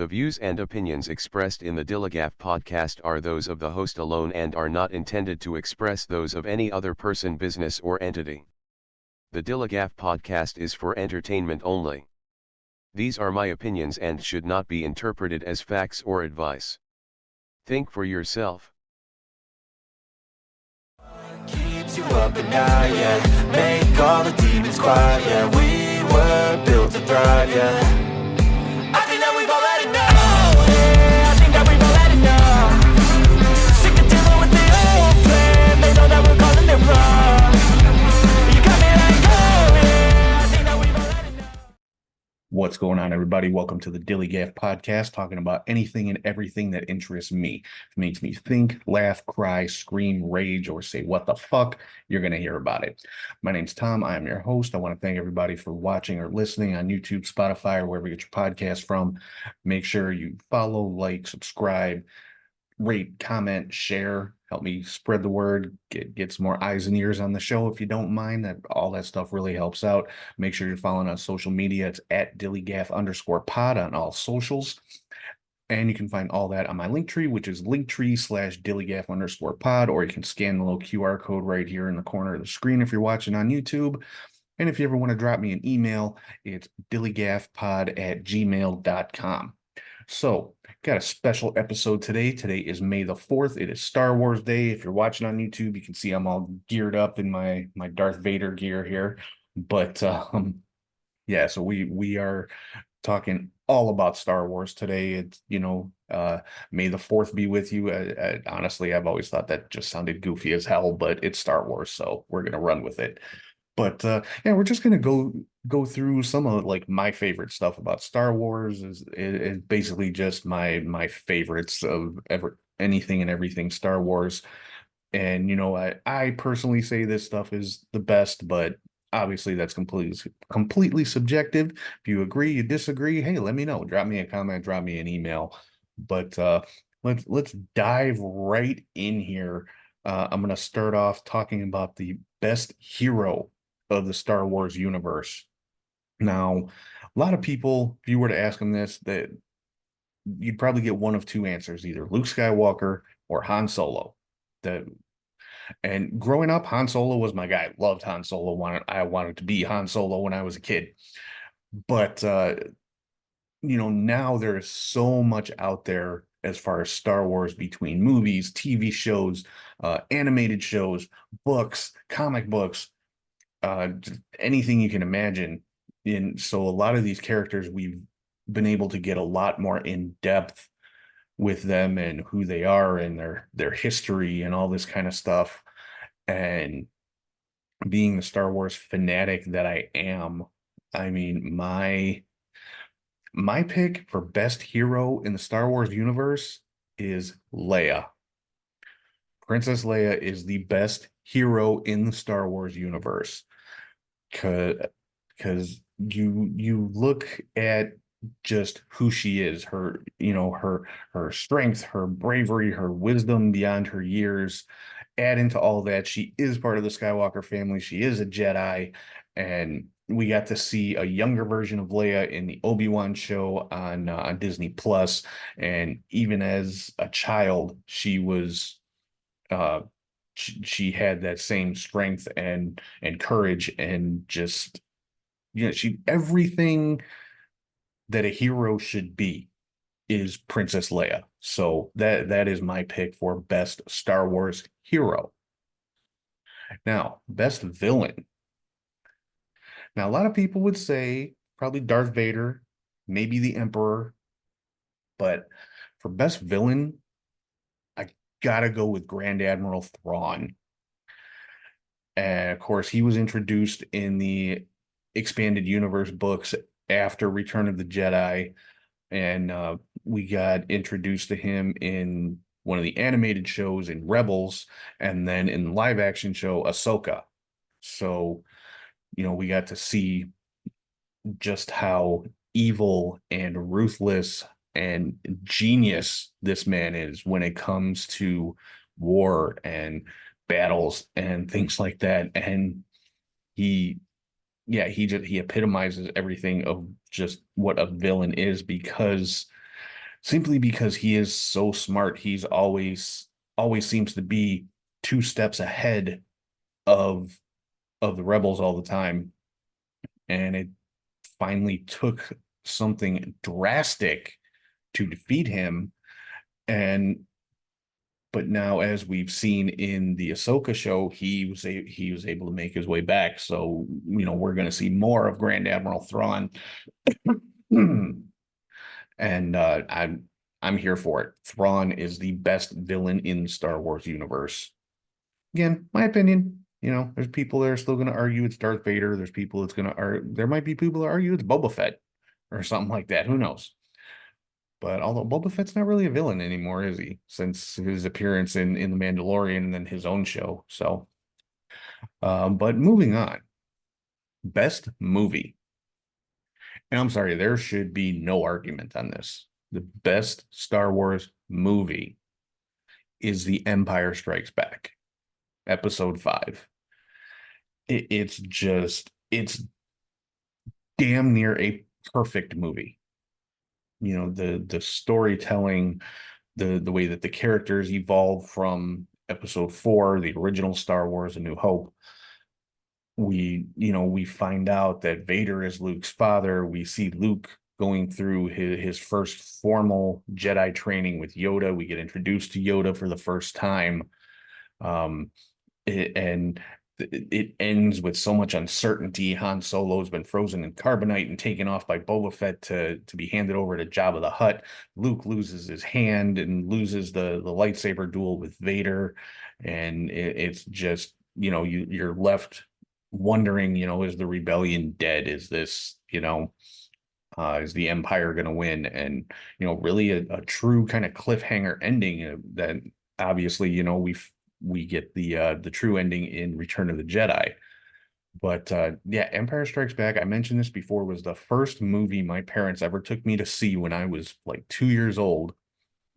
The views and opinions expressed in the DILLIGAF podcast are those of the host alone and are not intended to express those of any other person, business, or entity. The DILLIGAF podcast is for entertainment only. These are my opinions and should not be interpreted as facts or advice. Think for yourself. Keeps you up at night, yeah. Make all the demons quiet, yeah. We were built to thrive, yeah. I think that we've all had enough, yeah. I think that we've all had enough. Sick of dealing with the old plan. They know that we're calling it wrong. You got me like, oh, yeah. I think that we've all had enough. What's going on, everybody? Welcome to the DILLIGAF podcast, talking about anything and everything that interests me. If it makes me think, laugh, cry, scream, rage, or say what the fuck, you're going to hear about it. My name's Tom. I am your host. I want to thank everybody for watching or listening on YouTube, Spotify, or wherever you get your podcast from. Make sure you follow, like, subscribe, rate, comment, share. Help me spread the word, get some more eyes and ears on the show if you don't mind. That all that stuff really helps out. Make sure you're following on social media. It's at DILLIGAF_pod on all socials. And you can find all that on my Linktree, which is Linktree/DILLIGAF_pod, or you can scan the little QR code right here in the corner of the screen if you're watching on YouTube. And if you ever want to drop me an email, it's dilligafpod@gmail.com. So, got a special episode today. Today is May the 4th. It is Star Wars Day. If you're watching on YouTube, you can see I'm all geared up in my Darth Vader gear here. But yeah, so we are talking all about Star Wars today. It's, May the 4th be with you. Honestly, I've always thought that just sounded goofy as hell, but it's Star Wars, so we're gonna run with it. But yeah, we're just gonna go through some of like my favorite stuff about Star Wars. Is basically just my favorites of anything and everything Star Wars. And I personally say this stuff is the best, but obviously that's completely subjective. If you agree, you disagree, hey, let me know. Drop me a comment, drop me an email. But let's dive right in here. I'm gonna start off talking about the best hero of the Star Wars universe. Now, a lot of people, if you were to ask them this, that you'd probably get one of two answers, either Luke Skywalker or Han Solo. And growing up, Han Solo was my guy. Loved Han Solo. I wanted to be Han Solo when I was a kid. But now there is so much out there as far as Star Wars, between movies, TV shows, animated shows, books, comic books, anything you can imagine. And so a lot of these characters, we've been able to get a lot more in depth with them and who they are and their history and all this kind of stuff. And being the Star Wars fanatic that I am, I mean, my pick for best hero in the Star Wars universe is Leia. Princess Leia is the best hero in the Star Wars universe. Because you look at just who she is, her strength, her bravery, her wisdom beyond her years. Add into all that, she is part of the Skywalker family. She is a Jedi, and we got to see a younger version of Leia in the Obi-Wan show on Disney Plus. And even as a child, she was she had that same strength and courage, and just she everything that a hero should be is Princess Leia. So that is my pick for best Star Wars hero. Now, best villain. Now, a lot of people would say probably Darth Vader, maybe the Emperor, but for best villain, I gotta go with Grand Admiral Thrawn. And of course, he was introduced in the expanded universe books after Return of the Jedi, and we got introduced to him in one of the animated shows in Rebels, and then in the live action show Ahsoka. So we got to see just how evil and ruthless and genius this man is when it comes to war and battles and things like that. And he epitomizes everything of just what a villain is, because simply because he is so smart. He's always seems to be 2 steps ahead of the rebels all the time. And it finally took something drastic to defeat him. And but now, as we've seen in the Ahsoka show, he was able to make his way back. So we're going to see more of Grand Admiral Thrawn, and I'm here for it. Thrawn is the best villain in the Star Wars universe. Again, my opinion. There's people that are still going to argue it's Darth Vader. There's people that's going to argue. There might be people that argue it's Boba Fett or something like that. Who knows? But although Boba Fett's not really a villain anymore, is he? Since his appearance in The Mandalorian and then his own show. So, but moving on, best movie. And I'm sorry, there should be no argument on this. The best Star Wars movie is The Empire Strikes Back, Episode 5. It's damn near a perfect movie. The storytelling, the way that the characters evolve from Episode 4, the original Star Wars, A New Hope. We find out that Vader is Luke's father. We see Luke going through his first formal Jedi training with Yoda. We get introduced to Yoda for the first time. And it ends with so much uncertainty. Han Solo's been frozen in carbonite and taken off by Boba Fett to be handed over to Jabba the Hutt. Luke loses his hand and loses the lightsaber duel with Vader. And it's just, you're left wondering, is the rebellion dead? Is this, is the Empire going to win? And, really a true kind of cliffhanger ending that obviously, we get the true ending in Return of the Jedi. But yeah, Empire Strikes Back, I mentioned this before, was the first movie my parents ever took me to see when I was like 2 years old.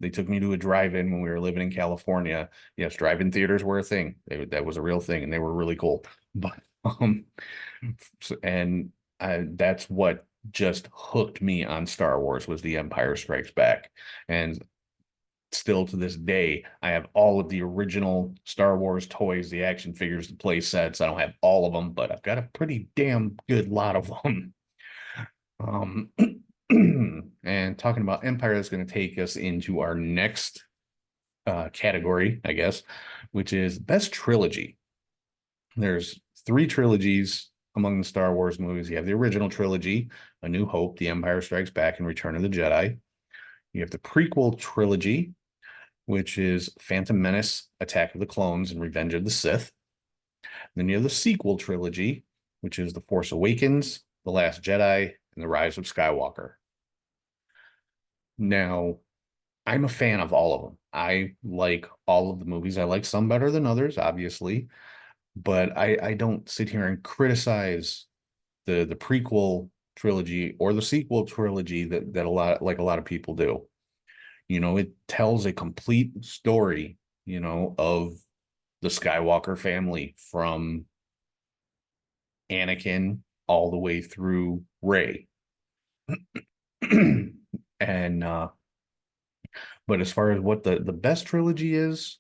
They took me to a drive-in when we were living in California. Yes, drive-in theaters were a thing. That was a real thing, and they were really cool. But and that's what just hooked me on Star Wars was The Empire Strikes Back. And still to this day, I have all of the original Star Wars toys, the action figures, the play sets. I don't have all of them, but I've got a pretty damn good lot of them. And talking about Empire, that's going to take us into our next category, I guess, which is best trilogy. There's 3 trilogies among the Star Wars movies. You have the original trilogy, A New Hope, The Empire Strikes Back, and Return of the Jedi. You have the prequel trilogy, which is Phantom Menace, Attack of the Clones, and Revenge of the Sith. Then you have the sequel trilogy, which is The Force Awakens, The Last Jedi, and The Rise of Skywalker. Now, I'm a fan of all of them. I like all of the movies. I like some better than others, obviously, but I don't sit here and criticize the prequel trilogy or the sequel trilogy that a lot of people do. It tells a complete story, of the Skywalker family from Anakin all the way through Rey. And but as far as what the best trilogy is,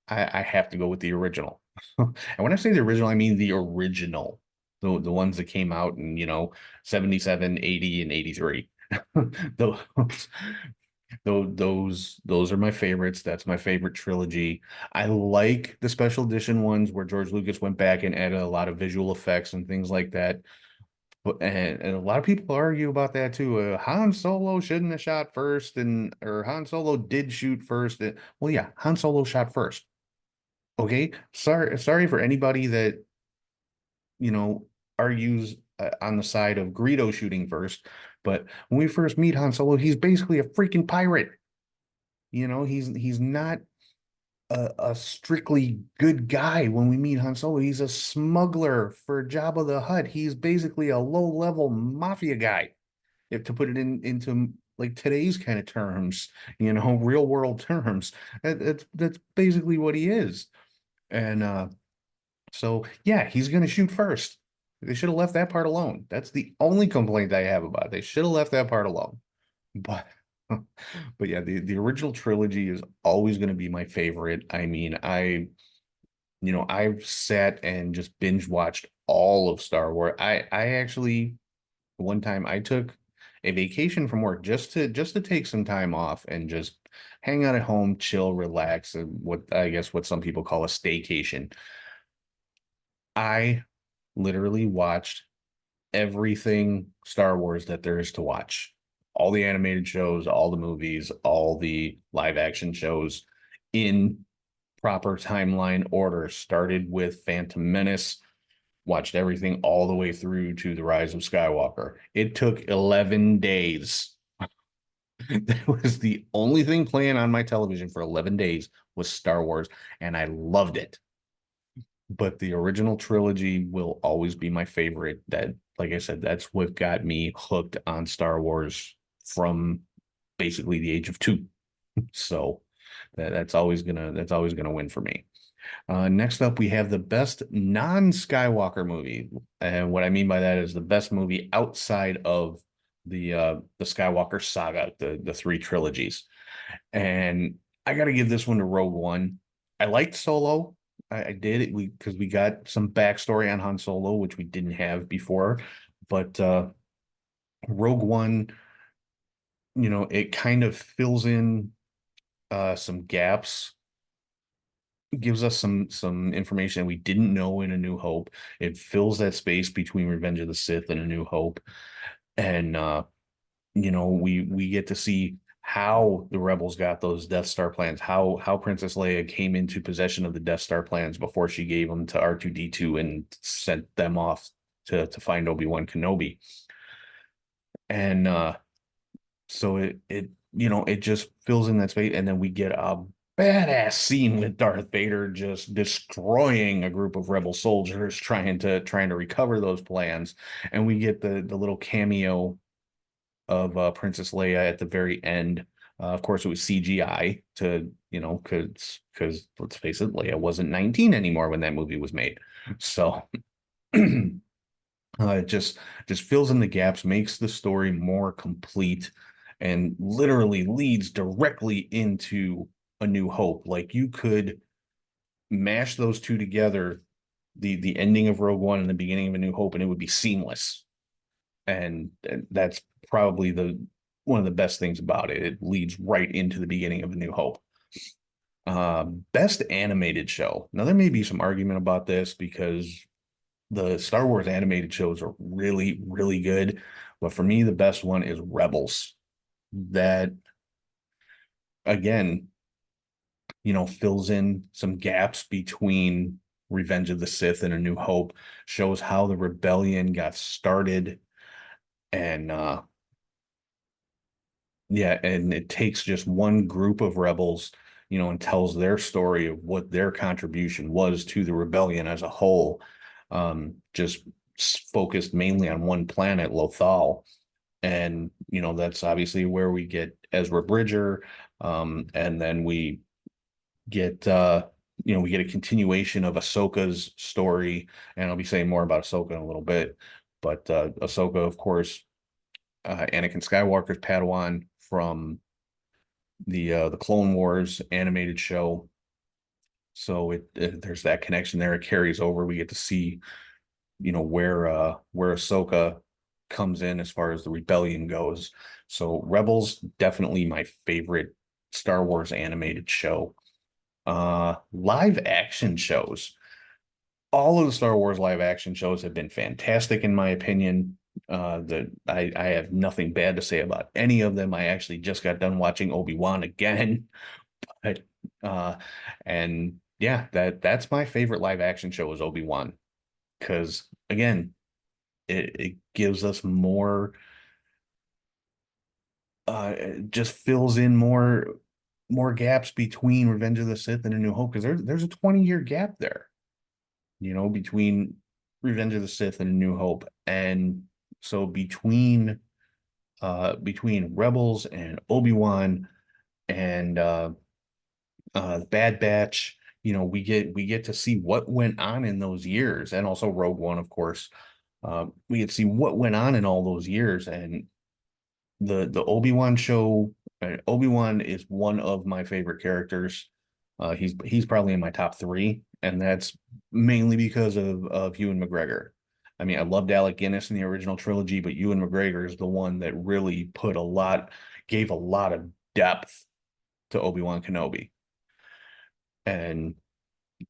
I have to go with the original. And when I say the original, I mean the original. The ones that came out in, 77, 80, and 83. Those are my favorites. That's my favorite trilogy. I like the special edition ones where George Lucas went back and added a lot of visual effects and things like that. But and a lot of people argue about that too. Han Solo shouldn't have shot first, or Han Solo did shoot first. Well, yeah, Han Solo shot first. Okay, sorry for anybody that argues on the side of Greedo shooting first. But when we first meet Han Solo, he's basically a freaking pirate. He's not a strictly good guy when we meet Han Solo. He's a smuggler for Jabba the Hutt. He's basically a low-level mafia guy, if to put it into like today's kind of terms, real world terms. That's basically what he is. And so yeah, he's gonna shoot first. They should have left that part alone. That's the only complaint I have about it. They should have left that part alone. But But yeah, the original trilogy is always going to be my favorite. I mean, I've sat and just binge watched all of Star Wars. I actually one time I took a vacation from work just to take some time off and just hang out at home, chill, relax, and what some people call a staycation. I literally watched everything Star Wars that there is to watch. All the animated shows, all the movies, all the live action shows in proper timeline order. Started with Phantom Menace, watched everything all the way through to The Rise of Skywalker. It took 11 days. That was the only thing playing on my television for 11 days was Star Wars, and I loved it. But the original trilogy will always be my favorite. That, like I said, that's what got me hooked on Star Wars from basically the age of 2. So that's always gonna win for me. Next up, we have the best non-Skywalker movie, and what I mean by that is the best movie outside of the Skywalker saga, the 3 trilogies. And I got to give this one to Rogue One. I liked Solo. I did it because we got some backstory on Han Solo, which we didn't have before. But Rogue One, it kind of fills in some gaps, gives us some information we didn't know in A New Hope. It fills that space between Revenge of the Sith and A New Hope. And we get to see how the rebels got those Death Star plans, how Princess Leia came into possession of the Death Star plans before she gave them to R2-D2 and sent them off to find Obi-Wan Kenobi. And so it just fills in that space, and then we get a badass scene with Darth Vader just destroying a group of rebel soldiers trying to recover those plans. And we get the little cameo of Princess Leia at the very end. Of course, it was CGI because let's face it, Leia wasn't 19 anymore when that movie was made. So it just fills in the gaps, makes the story more complete, and literally leads directly into A New Hope. Like, you could mash those two together, the ending of Rogue One and the beginning of A New Hope, and it would be seamless. And that's probably one of the best things about it. It leads right into the beginning of A New Hope. Best animated show. Now, there may be some argument about this because the Star Wars animated shows are really, really good. But for me, the best one is Rebels. That, again, fills in some gaps between Revenge of the Sith and A New Hope, shows how the rebellion got started. And yeah, and it takes just one group of rebels, and tells their story of what their contribution was to the rebellion as a whole. Just focused mainly on one planet, Lothal. And, that's obviously where we get Ezra Bridger. And then we get, we get a continuation of Ahsoka's story. And I'll be saying more about Ahsoka in a little bit. But Ahsoka, of course, Anakin Skywalker's Padawan from the Clone Wars animated show. So there's that connection there. It carries over. We get to see, where Ahsoka comes in as far as the rebellion goes. So Rebels, definitely my favorite Star Wars animated show. Live action shows. All of the Star Wars live action shows have been fantastic, in my opinion. I have nothing bad to say about any of them. I actually just got done watching Obi-Wan again. But and yeah, that's my favorite live action show is Obi-Wan. Because again, it gives us more, it just fills in more gaps between Revenge of the Sith and A New Hope, because there's a 20-year gap there, between Revenge of the Sith and A New Hope. And so between Rebels and Obi-Wan and Bad Batch, we get to see what went on in those years, and also Rogue One, of course. We get to see what went on in all those years, and the Obi-Wan show Obi-Wan is one of my favorite characters. He's probably in my top three, and that's mainly because of Ewan McGregor. I mean, I loved Alec Guinness in the original trilogy, but Ewan McGregor is the one that really gave a lot of depth to Obi-Wan Kenobi. And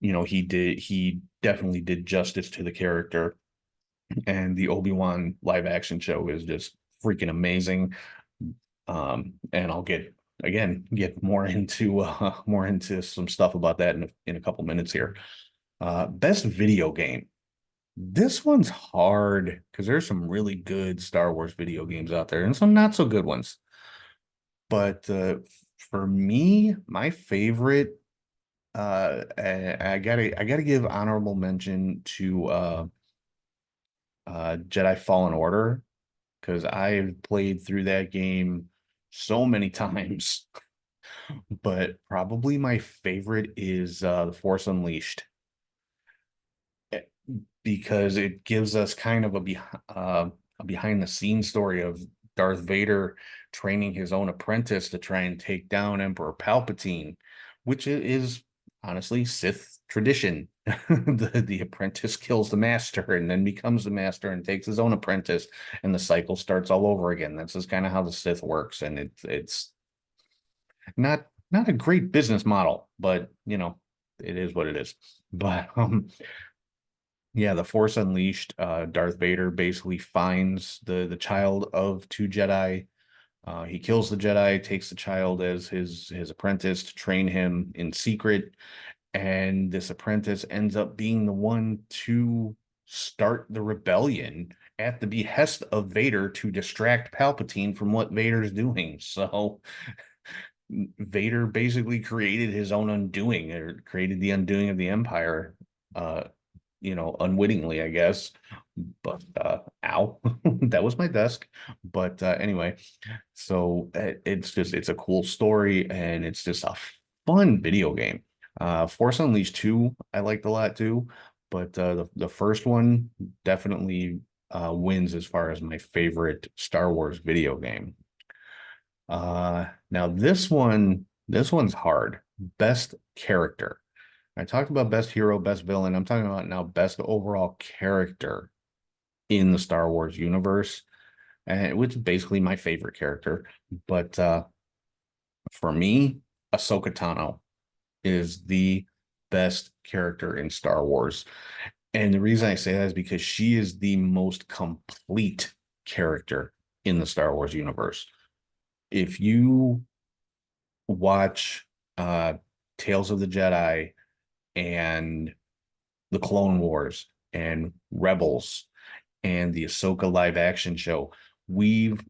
he definitely did justice to the character. And the Obi-Wan live action show is just freaking amazing. And I'll get more into some stuff about that in a couple minutes here. Best video game. This one's hard because there's some really good Star Wars video games out there and some not so good ones. But for me, my favorite, I gotta give honorable mention to Jedi Fallen Order, because I've played through that game so many times. But probably my favorite is The Force Unleashed, because it gives us kind of a behind the scenes story of Darth Vader training his own apprentice to try and take down Emperor Palpatine, which is honestly Sith tradition. The apprentice kills the master and then becomes the master and takes his own apprentice, and the cycle starts all over again. That's just kind of how the Sith works, and it's not a great business model, but it is what it is. But yeah, the Force Unleashed, Darth Vader basically finds the child of two Jedi. He kills the Jedi, takes the child as his apprentice to train him in secret, and this apprentice ends up being the one to start the rebellion at the behest of Vader to distract Palpatine from what Vader's doing. So Vader basically created his own undoing, or created the undoing of the Empire, unwittingly, I guess. But ow, that was my desk. But anyway, so it's a cool story, and it's just a fun video game. Force Unleashed 2, I liked a lot too, but the first one definitely wins as far as my favorite Star Wars video game. Now this one's hard. Best character. I talked about best hero, best villain. I'm talking about now best overall character in the Star Wars universe, and which is basically my favorite character. But for me, Ahsoka Tano is the best character in Star Wars. And the reason I say that is because she is the most complete character in the Star Wars universe. If you watch Tales of the Jedi and the Clone Wars and Rebels and the Ahsoka live action show, we've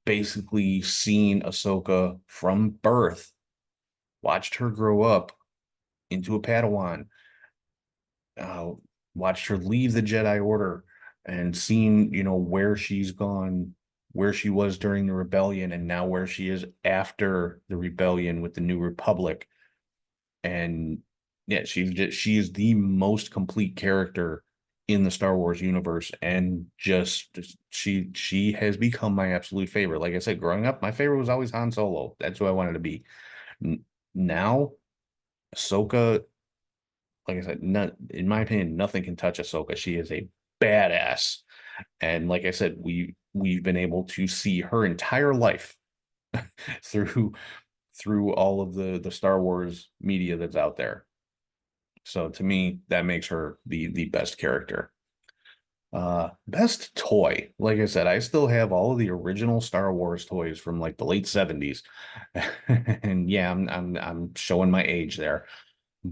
basically seen Ahsoka from birth, watched her grow up into a Padawan, watched her leave the Jedi Order, and seen, where she's gone, where she was during the rebellion, and now where she is after the rebellion with the New Republic. And yeah, she is the most complete character in the Star Wars universe, and just she has become my absolute favorite. Like I said, growing up, my favorite was always Han Solo. That's who I wanted to be. Now, Ahsoka, like I said, in my opinion, nothing can touch Ahsoka. She is a badass, and like I said, we've been able to see her entire life through all of the Star Wars media that's out there. So to me, that makes her the best character. Best toy. Like I said, I still have all of the original Star Wars toys from like the late 70s. And yeah, I'm showing my age there.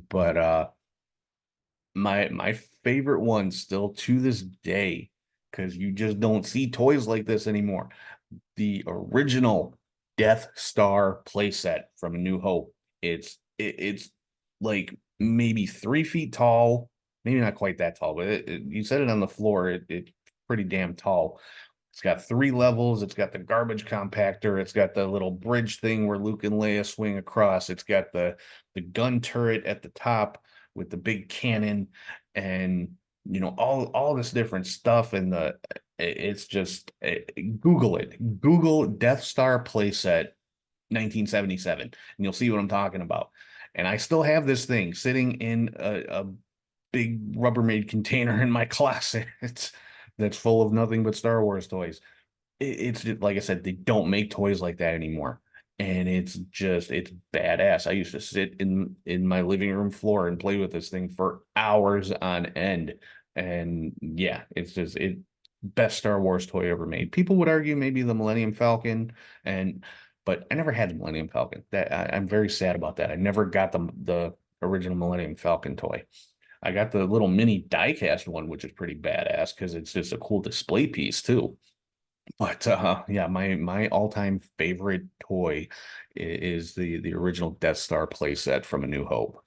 But my favorite one still to this day, because you just don't see toys like this anymore. The original Death Star playset from A New Hope. It's like maybe 3 feet tall, maybe not quite that tall, but you set it on the floor, it's pretty damn tall. It's got 3 levels. It's got the garbage compactor. It's got the little bridge thing where Luke and Leia swing across. It's got the gun turret at the top with the big cannon, and all this different stuff, and It's just Google it. Google Death Star playset 1977, and you'll see what I'm talking about. And I still have this thing sitting in a big Rubbermaid container in my closet. That's full of nothing but Star Wars toys. It's just, like I said, they don't make toys like that anymore. And it's badass. I used to sit in my living room floor and play with this thing for hours on end. And yeah, it's just it best Star Wars toy ever made. People would argue maybe the Millennium Falcon, and but I never had the Millennium Falcon. I'm very sad about that. I never got the original Millennium Falcon toy. I got the little mini diecast one, which is pretty badass because it's just a cool display piece too. But yeah, my all-time favorite toy is the original Death Star playset from A New Hope.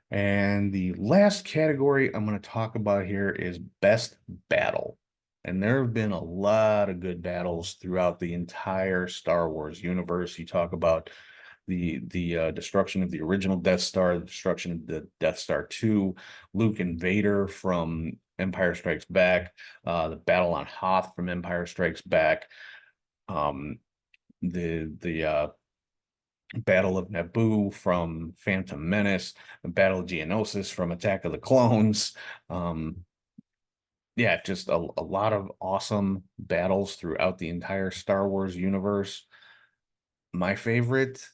And the last category I'm going to talk about here is best battle. And there have been a lot of good battles throughout the entire Star Wars universe. You talk about the destruction of the original Death Star, the destruction of the Death Star 2, Luke and Vader from Empire Strikes Back, the battle on Hoth from Empire Strikes Back, the Battle of Naboo from Phantom Menace, the Battle of Geonosis from Attack of the Clones. Yeah, just a lot of awesome battles throughout the entire Star Wars universe. My favorite,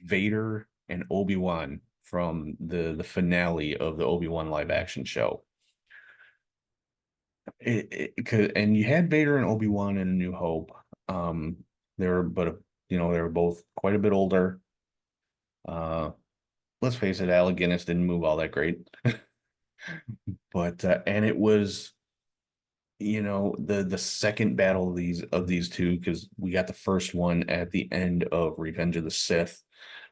Vader and Obi-Wan from the finale of the Obi-Wan live action show. And you had Vader and Obi-Wan in A New Hope. They were they were both quite a bit older. Let's face it, Alec Guinness didn't move all that great. But and it was the second battle of these two, because we got the first one at the end of Revenge of the Sith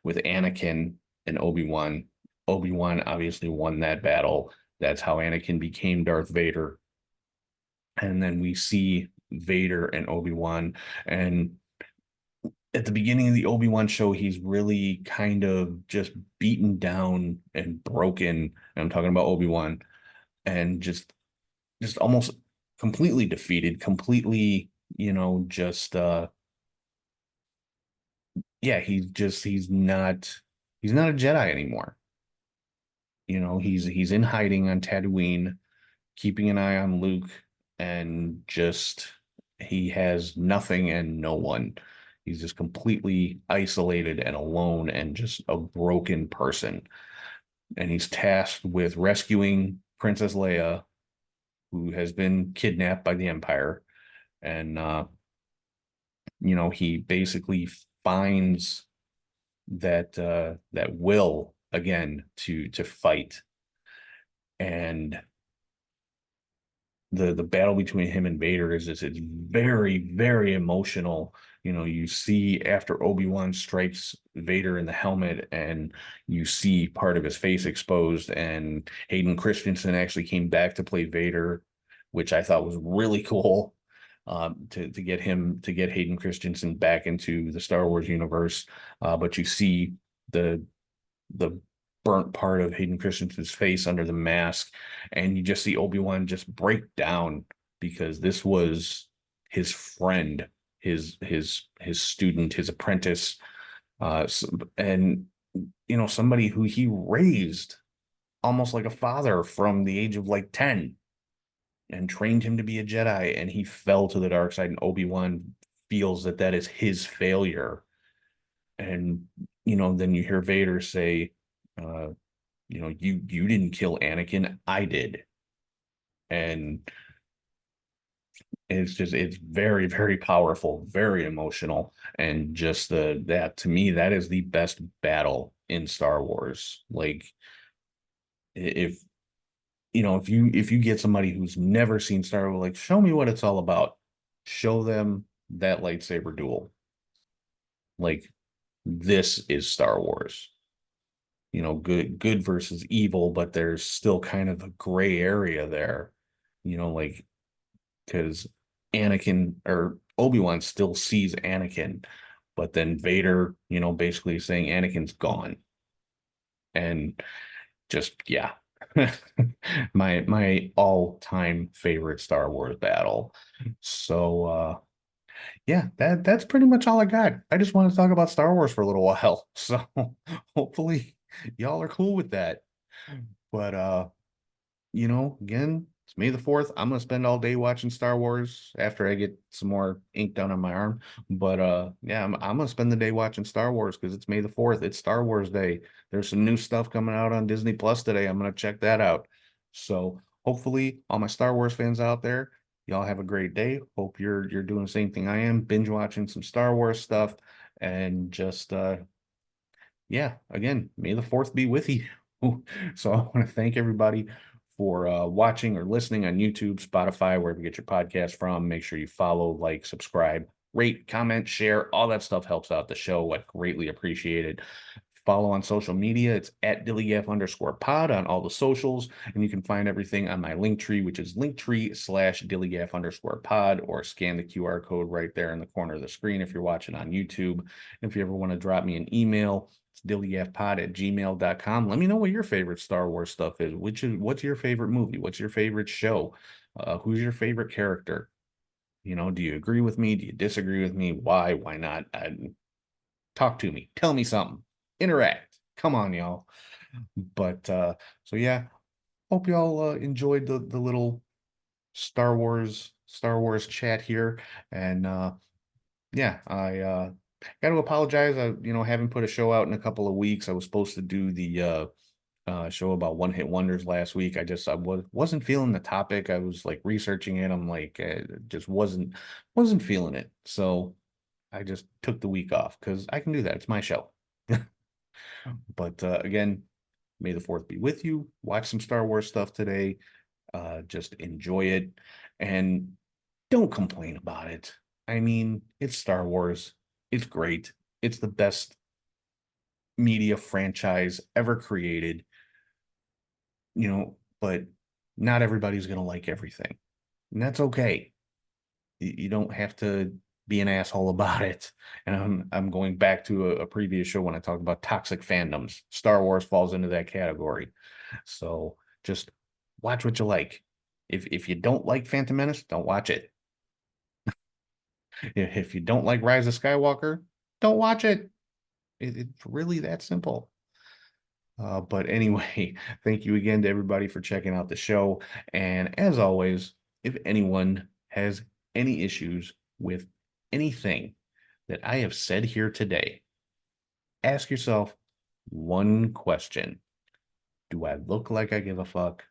with Anakin and Obi-Wan. Obi-Wan obviously won that battle. That's how Anakin became Darth Vader. And then we see Vader and Obi-Wan, and at the beginning of the Obi-Wan show, he's really kind of just beaten down and broken. And I'm talking about Obi-Wan, and just almost completely defeated, completely, just yeah, he's not a Jedi anymore. He's in hiding on Tatooine, keeping an eye on Luke, and just he has nothing and no one. He's just completely isolated and alone and just a broken person. And he's tasked with rescuing Princess Leia, who has been kidnapped by the Empire. And he basically finds that will again to fight. And the battle between him and Vader it's very, very emotional. You see after Obi-Wan strikes Vader in the helmet, and you see part of his face exposed, and Hayden Christensen actually came back to play Vader, which I thought was really cool. To get Hayden Christensen back into the Star Wars universe. But you see the burnt part of Hayden Christensen's face under the mask, and you just see Obi-Wan just break down, because this was his friend, his student, his apprentice, and somebody who he raised almost like a father from the age of like 10, and trained him to be a Jedi, and he fell to the dark side, and Obi-Wan feels that is his failure. And then you hear Vader say, you didn't kill Anakin, I did. And it's very, very powerful, very emotional, and just that to me, that is the best battle in Star Wars. Like, if if you get somebody who's never seen Star Wars, like, show me what it's all about. Show them that lightsaber duel. Like, this is Star Wars. Good versus evil, but there's still kind of a gray area there. Like, because Anakin or Obi-Wan still sees Anakin, but then Vader, basically saying Anakin's gone. And just, yeah, My all-time favorite Star Wars battle. So yeah, that's pretty much all I got. I just want to talk about Star Wars for a little while. So hopefully y'all are cool with that. But again, it's May the 4th. I'm gonna spend all day watching Star Wars after I get some more ink done on my arm. But yeah, I'm gonna spend the day watching Star Wars because it's May the 4th. It's Star Wars Day. There's some new stuff coming out on Disney Plus today. I'm gonna check that out. So hopefully all my Star Wars fans out there, y'all have a great day. Hope you're doing the same thing I am, binge watching some Star Wars stuff, and just yeah, again, May the 4th be with you. So I want to thank everybody for watching or listening on YouTube, Spotify, wherever you get your podcast from. Make sure you follow, like, subscribe, rate, comment, share. All that stuff helps out the show. I greatly appreciate it. Follow on social media. It's at DILLIGAF_pod on all the socials. And you can find everything on my link tree, which is linktree/DILLIGAF_pod, or scan the QR code right there in the corner of the screen if you're watching on YouTube. And if you ever want to drop me an email, it's dilligafpod@gmail.com. Let me know what your favorite Star Wars stuff is. What's your favorite movie? What's your favorite show? Who's your favorite character? Do you agree with me? Do you disagree with me? Why? Why not? Talk to me. Tell me something. Interact. Come on, y'all. But so yeah, hope y'all enjoyed the little Star Wars chat here. And yeah, I got to apologize. I haven't put a show out in a couple of weeks. I was supposed to do the show about one-hit wonders last week. I wasn't feeling the topic. I was like researching it. I'm like, just wasn't feeling it. So I just took the week off because I can do that. It's my show. But again, May the 4th be with you. Watch some Star Wars stuff today. Just enjoy it and don't complain about it. I mean, it's Star Wars. It's great. It's the best media franchise ever created, but not everybody's going to like everything. And that's okay. You don't have to be an asshole about it. And I'm going back to a previous show when I talked about toxic fandoms. Star Wars falls into that category. So just watch what you like. If you don't like Phantom Menace, don't watch it. If you don't like Rise of Skywalker, don't watch it. It's really that simple. But anyway, thank you again to everybody for checking out the show. And as always, if anyone has any issues with anything that I have said here today, ask yourself one question. Do I look like I give a fuck?